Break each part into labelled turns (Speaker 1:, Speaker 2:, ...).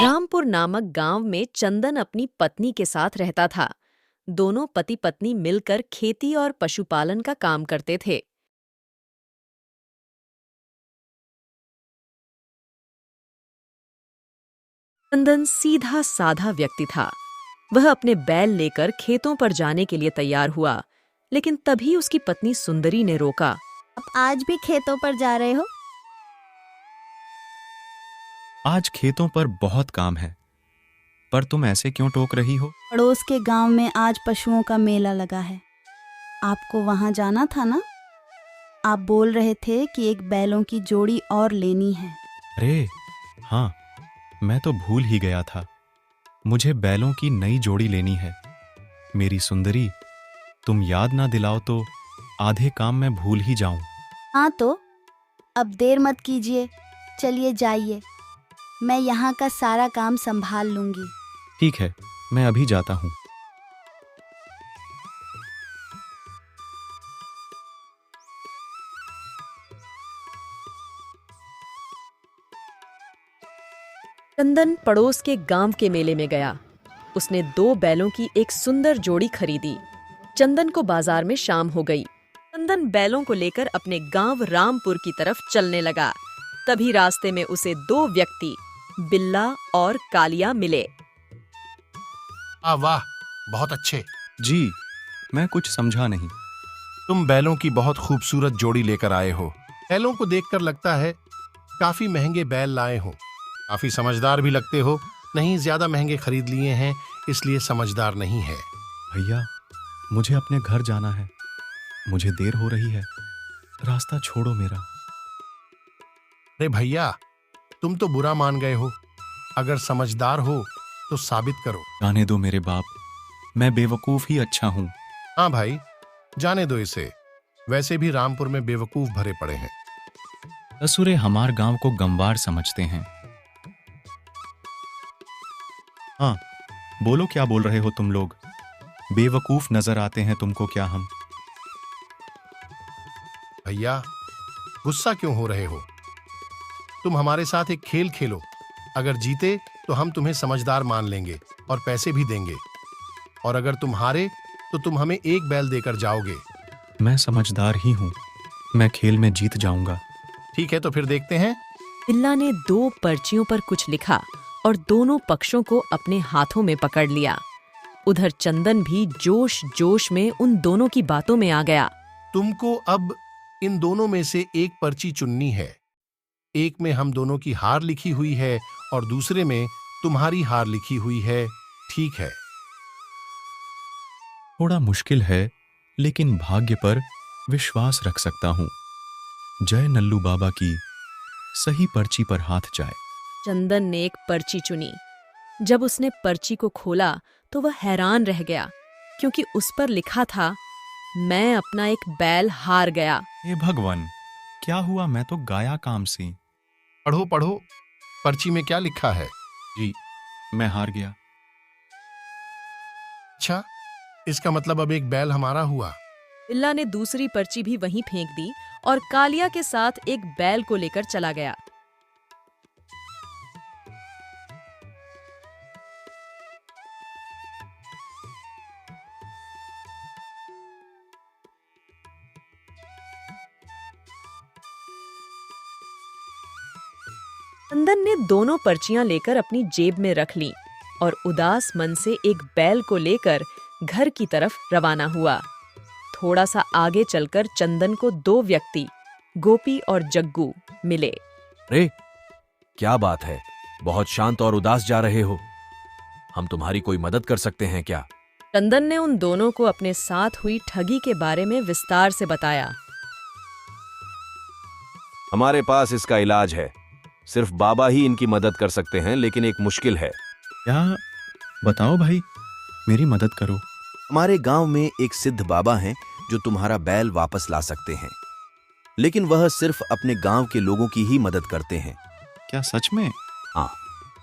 Speaker 1: रामपुर नामक गांव में चंदन अपनी पत्नी के साथ रहता था। दोनों पति पत्नी मिलकर खेती और पशुपालन का काम करते थे। चंदन सीधा साधा व्यक्ति था। वह अपने बैल लेकर खेतों पर जाने के लिए तैयार हुआ, लेकिन तभी उसकी पत्नी सुंदरी ने रोका।
Speaker 2: अब आज भी खेतों पर जा रहे हो?
Speaker 3: आज खेतों पर बहुत काम है, पर तुम ऐसे क्यों टोक रही हो?
Speaker 2: पड़ोस के गांव में आज पशुओं का मेला लगा है। आपको वहां जाना था ना? आप बोल रहे थे कि एक बैलों की जोड़ी और लेनी है।
Speaker 3: अरे हाँ, मैं तो भूल ही गया था। मुझे बैलों की नई जोड़ी लेनी है। मेरी सुंदरी, तुम याद ना दिलाओ तो आधे काम मैं भूल ही जाऊं।
Speaker 2: हाँ तो अब देर मत कीजिए, चलिए जाइए। मैं यहाँ का सारा काम संभाल लूंगी।
Speaker 3: ठीक है, मैं अभी जाता हूँ।
Speaker 1: चंदन पड़ोस के गांव के मेले में गया। उसने 2 बैलों की एक सुंदर जोड़ी खरीदी। चंदन को बाजार में शाम हो गई। चंदन बैलों को लेकर अपने गांव रामपुर की तरफ चलने लगा। तभी रास्ते में उसे 2 व्यक्ति, बिल्ला और कालिया, मिले।
Speaker 4: वाह, बहुत अच्छे।
Speaker 3: जी, मैं कुछ समझा नहीं।
Speaker 4: तुम बैलों की बहुत खूबसूरत जोड़ी लेकर आए हो। बैलों को देखकर लगता है काफी महंगे बैल लाए हो। काफी समझदार भी लगते हो। नहीं ज्यादा महंगे खरीद लिए हैं, इसलिए समझदार नहीं है।
Speaker 3: भैया, मुझे अपने घर जाना है। मुझे देर हो रही है। रास्ता छोड़ो मेरा।
Speaker 4: अरे भैया, तुम तो बुरा मान गए हो। अगर समझदार हो तो साबित करो।
Speaker 3: जाने दो मेरे बाप, मैं बेवकूफ ही अच्छा हूँ।
Speaker 4: हाँ भाई, जाने दो इसे। वैसे भी रामपुर में बेवकूफ भरे पड़े हैं।
Speaker 3: ससुरे हमार गांव को गंवार समझते हैं। हाँ, बोलो, क्या बोल रहे हो तुम लोग? बेवकूफ नजर आते हैं तुमको क्या हम?
Speaker 4: भैया, गुस्सा क्यों हो रहे हो? तुम हमारे साथ एक खेल खेलो। अगर जीते तो हम तुम्हें समझदार मान लेंगे और पैसे भी देंगे, और अगर तुम हारे तो तुम हमें एक बैल देकर जाओगे।
Speaker 3: मैं समझदार ही हूँ। मैं खेल में जीत जाऊंगा।
Speaker 4: ठीक है, तो फिर देखते हैं।
Speaker 1: बिल्ला ने 2 पर्चियों पर कुछ लिखा और दोनों पक्षों को अपने हाथों में पकड़ लिया। उधर चंदन भी जोश जोश में उन दोनों की बातों में आ गया।
Speaker 4: तुमको अब इन दोनों में से एक पर्ची चुननी है। एक में हम दोनों की हार लिखी हुई है और दूसरे में तुम्हारी हार लिखी हुई है। ठीक है?
Speaker 3: थोड़ा मुश्किल है, लेकिन भाग्य पर विश्वास रख सकता हूँ। जय नल्लू बाबा की, सही पर्ची पर हाथ जाए।
Speaker 1: चंदन ने एक पर्ची चुनी। जब उसने पर्ची को खोला तो वह हैरान रह गया, क्योंकि उस पर लिखा था, मैं अपना एक बैल हार गया।
Speaker 3: हे भगवान, क्या हुआ? मैं तो गाया काम से।
Speaker 4: पढ़ो पढ़ो, पर्ची में क्या लिखा है?
Speaker 3: जी, मैं हार गया।
Speaker 4: अच्छा, इसका मतलब अब एक बैल हमारा हुआ।
Speaker 1: बिल्ला ने दूसरी पर्ची भी वहीं फेंक दी और कालिया के साथ एक बैल को लेकर चला गया। चंदन ने दोनों पर्चियां लेकर अपनी जेब में रख लीं और उदास मन से एक बैल को लेकर घर की तरफ रवाना हुआ। थोड़ा सा आगे चलकर चंदन को 2 व्यक्ति, गोपी और जग्गू, मिले।
Speaker 5: अरे, क्या बात है? बहुत शांत और उदास जा रहे हो। हम तुम्हारी कोई मदद कर सकते हैं क्या?
Speaker 1: चंदन ने उन दोनों को अपने साथ हुई ठगी के बारे में विस्तार से बताया।
Speaker 5: हमारे पास इसका इलाज है। सिर्फ बाबा ही इनकी मदद कर सकते हैं, लेकिन एक मुश्किल है।
Speaker 3: क्या? बताओ भाई, मेरी मदद करो।
Speaker 5: हमारे गांव में एक सिद्ध बाबा हैं जो तुम्हारा बैल वापस ला सकते हैं, लेकिन वह सिर्फ अपने गांव के लोगों की ही मदद करते हैं।
Speaker 3: क्या सच में?
Speaker 5: हाँ,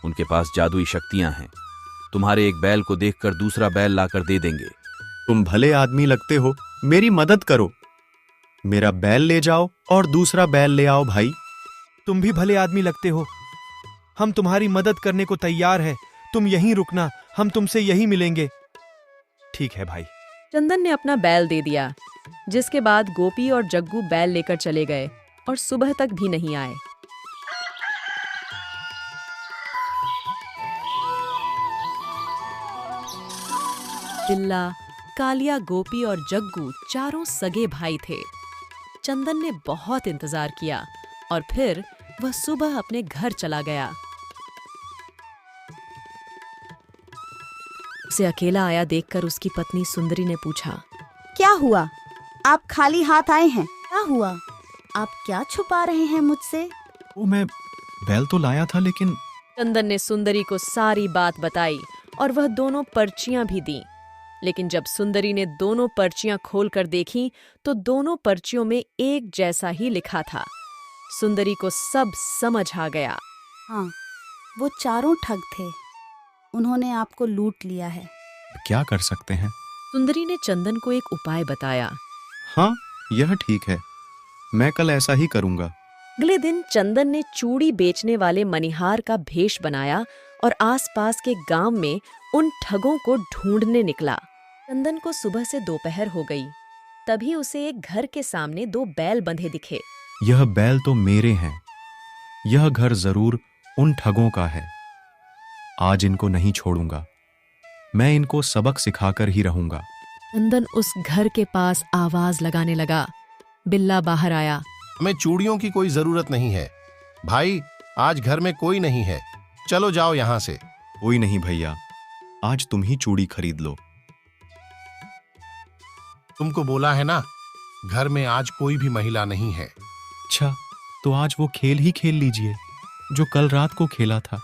Speaker 5: उनके पास जादुई शक्तियां हैं। तुम्हारे एक बैल को देखकर दूसरा बैल लाकर दे देंगे।
Speaker 3: तुम भले आदमी लगते हो, मेरी मदद करो। मेरा बैल ले जाओ और दूसरा बैल ले आओ भाई।
Speaker 6: तुम भी भले आदमी लगते हो, हम तुम्हारी मदद करने को तैयार है। तुम यहीं रुकना, हम तुमसे यहीं मिलेंगे। ठीक है भाई।
Speaker 1: चंदन ने अपना बैल दे दिया, जिसके बाद गोपी और जग्गू बैल लेकर चले गए और सुबह तक भी नहीं आए। बिल्ला, कालिया, गोपी और जग्गू चारों सगे भाई थे। चंदन ने बहुत इंतजार किया और फिर वह सुबह अपने घर चला गया। उसे अकेला आया देखकर उसकी पत्नी सुंदरी ने पूछा,
Speaker 2: क्या हुआ? आप खाली हाथ आए हैं? क्या हुआ? आप क्या छुपा रहे हैं मुझसे?
Speaker 3: वो मैं बैल तो लाया था, लेकिन
Speaker 1: चंदन ने सुंदरी को सारी बात बताई और वह दोनों पर्चियां भी दी। लेकिन जब सुंदरी ने दोनों पर्चियां खोलकर देखी तो दोनों पर्चियों में एक जैसा ही लिखा था। सुंदरी को सब समझ आ गया।
Speaker 2: हाँ, वो चारों ठग थे। उन्होंने आपको लूट लिया है।
Speaker 3: क्या कर सकते हैं?
Speaker 1: सुंदरी ने चंदन को एक उपाय बताया।
Speaker 3: हाँ, यह ठीक है, मैं कल ऐसा ही करूंगा।
Speaker 1: अगले दिन चंदन ने चूड़ी बेचने वाले मनिहार का भेष बनाया और आसपास के गांव में उन ठगों को ढूंढने निकला। चंदन को सुबह से दोपहर हो गई, तभी उसे एक घर के सामने 2 बैल बंधे दिखे।
Speaker 3: यह बैल तो मेरे हैं। यह घर जरूर उन ठगों का है। आज इनको नहीं छोड़ूंगा। मैं इनको सबक सिखाकर ही रहूंगा।
Speaker 1: चंदन उस घर के पास आवाज लगाने लगा। बिल्ला बाहर आया।
Speaker 4: हमें चूड़ियों की कोई जरूरत नहीं है भाई, आज घर में कोई नहीं है, चलो जाओ यहाँ से।
Speaker 3: कोई नहीं भैया, आज तुम ही चूड़ी खरीद लो।
Speaker 4: तुमको बोला है ना, घर में आज कोई भी महिला नहीं है।
Speaker 3: अच्छा, तो आज वो खेल ही खेल लीजिए जो कल रात को खेला था।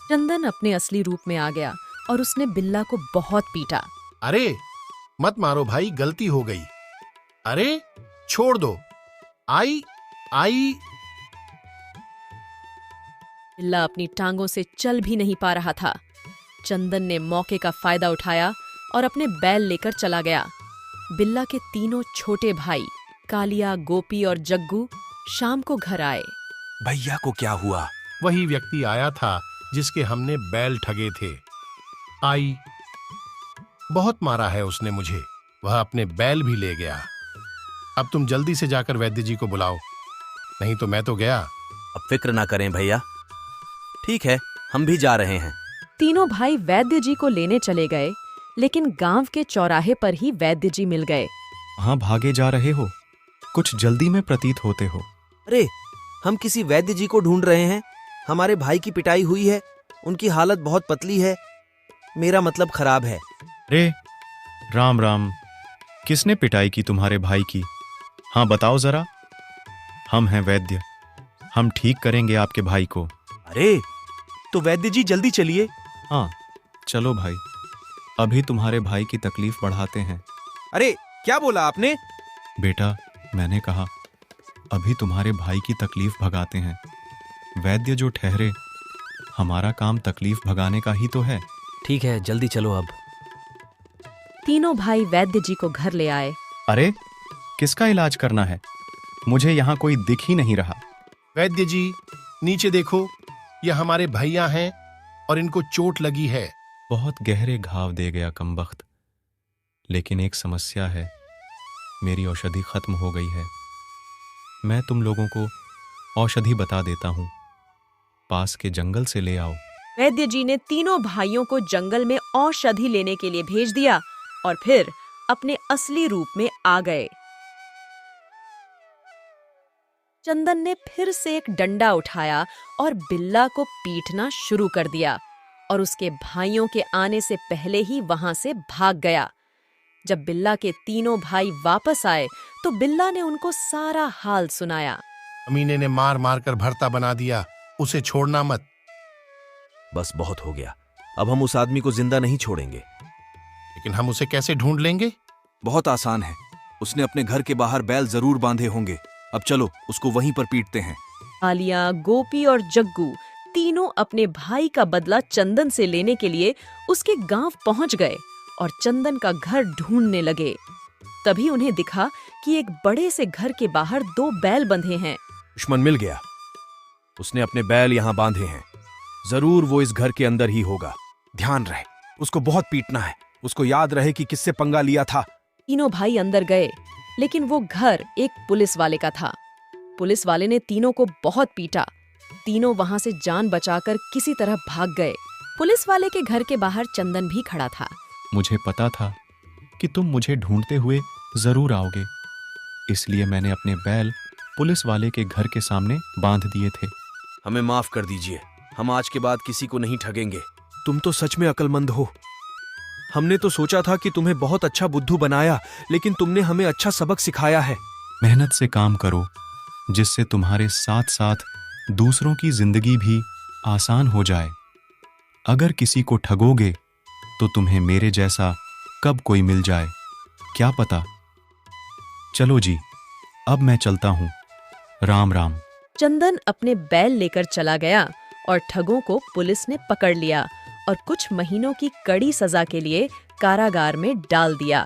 Speaker 1: चंदन अपने असली रूप में आ गया और उसने बिल्ला को बहुत पीटा।
Speaker 4: अरे मत मारो भाई, गलती हो गई। अरे छोड़ दो। आई आई
Speaker 1: बिल्ला अपनी टांगों से चल भी नहीं पा रहा था। चंदन ने मौके का फायदा उठाया और अपने बैल लेकर चला गया। बिल्ला के तीनों छोटे भाई कालिया, गोपी और जग्गू शाम को घर आए।
Speaker 5: भैया को क्या हुआ?
Speaker 4: वही व्यक्ति आया था जिसके हमने बैल ठगे थे। आई बहुत मारा है उसने मुझे, वह अपने बैल भी ले गया। अब तुम जल्दी से जाकर वैद्य जी को बुलाओ, नहीं तो मैं तो गया।
Speaker 5: अब फिक्र ना करें भैया, ठीक है, हम भी जा रहे हैं।
Speaker 1: तीनों भाई वैद्य जी को लेने चले गए, लेकिन गांव के चौराहे पर ही वैद्य जी मिल गए।
Speaker 3: कहाँ भागे जा रहे हो? कुछ जल्दी में प्रतीत होते हो।
Speaker 5: अरे, हम किसी वैद्य जी को ढूंढ रहे हैं। हमारे भाई की पिटाई हुई है, उनकी हालत बहुत पतली है, मेरा मतलब खराब है।
Speaker 3: रे राम राम, किसने पिटाई की तुम्हारे भाई की? हाँ बताओ जरा। हम हैं वैद्य, हम ठीक करेंगे आपके भाई को।
Speaker 6: अरे, तो वैद्य जी जल्दी चलिए।
Speaker 3: हाँ चलो भाई, अभी तुम्हारे भाई की तकलीफ बढ़ाते हैं।
Speaker 6: अरे, क्या बोला आपने?
Speaker 3: बेटा, मैंने कहा अभी तुम्हारे भाई की तकलीफ भगाते हैं। वैद्य जो ठहरे, हमारा काम तकलीफ भगाने का ही तो है।
Speaker 5: ठीक है, जल्दी चलो अब।
Speaker 1: तीनों भाई वैद्य जी को घर ले आए।
Speaker 3: अरे, किसका इलाज करना है? मुझे यहाँ कोई दिख ही नहीं रहा।
Speaker 4: वैद्य जी नीचे देखो, यह हमारे भैया हैं और इनको चोट लगी है।
Speaker 3: बहुत गहरे घाव दे गया कमबख्त। लेकिन एक समस्या है, मेरी औषधि खत्म हो गई है। मैं तुम लोगों को औषधि बता देता हूँ, पास के जंगल से ले आओ।
Speaker 1: वैद्य जी ने तीनों भाइयों को जंगल में औषधि लेने के लिए भेज दिया और फिर अपने असली रूप में आ गए। चंदन ने फिर से एक डंडा उठाया और बिल्ला को पीटना शुरू कर दिया और उसके भाइयों के आने से पहले ही वहां से भाग गया। जब बिल्ला के तीनों भाई वापस आए तो बिल्ला ने उनको सारा हाल सुनाया।
Speaker 4: अमीने ने मार मार कर भरता बना दिया, उसे छोड़ना मत।
Speaker 5: बस बहुत हो गया, अब हम उस आदमी को जिंदा नहीं छोड़ेंगे।
Speaker 4: लेकिन हम उसे कैसे ढूंढ लेंगे?
Speaker 5: बहुत आसान है, उसने अपने घर के बाहर बैल जरूर बांधे होंगे। अब चलो उसको वहीं पर पीटते हैं।
Speaker 1: कालिया, गोपी और जग्गू तीनों अपने भाई का बदला चंदन से लेने के लिए उसके गांव पहुंच गए और चंदन का घर ढूंढने लगे। तभी उन्हें दिखा कि एक बड़े से घर के बाहर 2 बैल बंधे हैं।
Speaker 7: दुश्मन मिल गया। उसने अपने बैल यहां बांधे हैं। जरूर वो इस घर के अंदर ही होगा। ध्यान रहे, उसको बहुत पीटना है। उसको याद रहे कि किससे पंगा लिया था।
Speaker 1: तीनों भाई अंदर गए, लेकिन वो घर एक पुलिस वाले का था। पुलिस वाले ने तीनों को बहुत पीटा। तीनों वहां से जान बचाकर किसी तरह भाग गए। पुलिस वाले के घर के बाहर चंदन भी खड़ा था।
Speaker 3: मुझे पता था कि तुम मुझे ढूंढते हुए जरूर आओगे, इसलिए मैंने अपने बैल पुलिस वाले के घर के सामने बांध दिए थे।
Speaker 5: हमें माफ कर दीजिए, हम आज के बाद किसी को नहीं ठगेंगे।
Speaker 6: तुम तो सच में अक्लमंद हो। हमने तो सोचा था कि तुम्हें बहुत अच्छा बुद्धू बनाया, लेकिन तुमने हमें अच्छा सबक सिखाया है।
Speaker 3: मेहनत से काम करो, जिससे तुम्हारे साथ साथ दूसरों की जिंदगी भी आसान हो जाए। अगर किसी को ठगोगे तो तुम्हें मेरे जैसा कब कोई मिल जाए, क्या पता। चलो जी, अब मैं चलता हूं। राम राम।
Speaker 1: चंदन अपने बैल लेकर चला गया और ठगों को पुलिस ने पकड़ लिया और कुछ महीनों की कड़ी सजा के लिए कारागार में डाल दिया।